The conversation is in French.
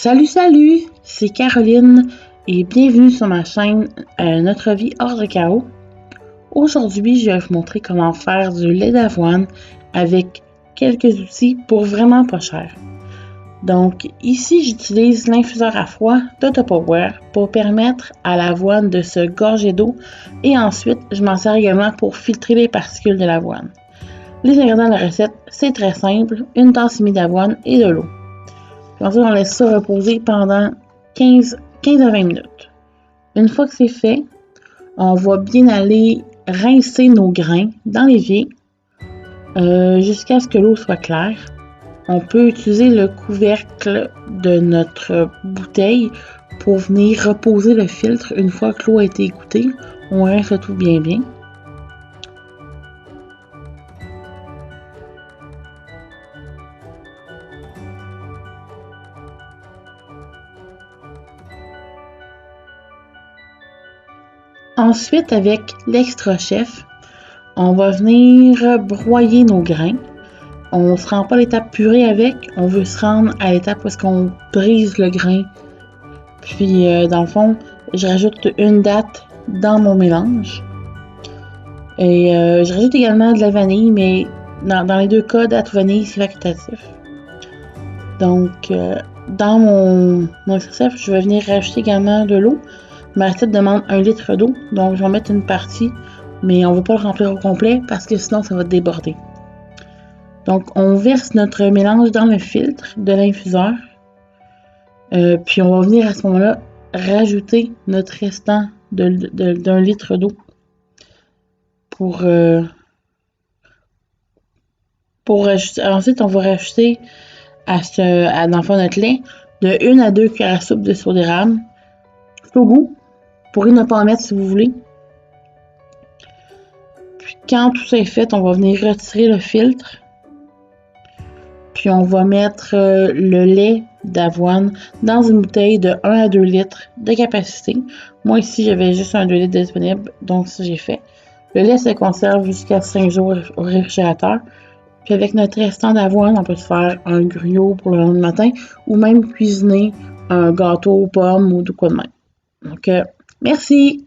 Salut, c'est Caroline et bienvenue sur ma chaîne Notre vie hors de chaos. Aujourd'hui, je vais vous montrer comment faire du lait d'avoine avec quelques outils pour vraiment pas cher. Donc ici, j'utilise l'infuseur à froid de Tupperware pour permettre à l'avoine de se gorger d'eau et ensuite, je m'en sers également pour filtrer les particules de l'avoine. Les ingrédients de la recette, c'est très simple, une tasse et demie d'avoine et de l'eau. Ensuite, on laisse ça reposer pendant 15 à 20 minutes. Une fois que c'est fait, on va bien aller rincer nos grains dans l'évier jusqu'à ce que l'eau soit claire. On peut utiliser le couvercle de notre bouteille pour venir reposer le filtre une fois que l'eau a été écoutée. On rince tout bien. Ensuite, avec l'extra chef, on va venir broyer nos grains. On ne se rend pas à l'étape purée avec, on veut se rendre à l'étape où est-ce qu'on brise le grain. Puis, dans le fond, je rajoute une date dans mon mélange. Et je rajoute également de la vanille, mais dans les deux cas, date ou vanille, c'est facultatif. Donc, dans mon extra chef, je vais venir rajouter également de l'eau. Ma recette demande 1 litre d'eau, donc je vais en mettre une partie, mais on ne va pas le remplir au complet parce que sinon ça va déborder. Donc on verse notre mélange dans le filtre de l'infuseur, puis on va venir à ce moment-là rajouter notre restant d'un litre d'eau pour rajouter. Ensuite on va rajouter dans le fond notre lait de 1 à 2 cuillères à soupe de sirop d'érable, au goût. Vous pourrez ne pas en mettre si vous voulez. Puis quand tout ça est fait, on va venir retirer le filtre. Puis on va mettre le lait d'avoine dans une bouteille de 1 à 2 litres de capacité. Moi ici, j'avais juste un 2 litres disponible, donc ça j'ai fait. Le lait se conserve jusqu'à 5 jours au réfrigérateur. Puis avec notre restant d'avoine, on peut se faire un gruau pour le lendemain matin ou même cuisiner un gâteau aux pommes ou de quoi de même. Donc, merci!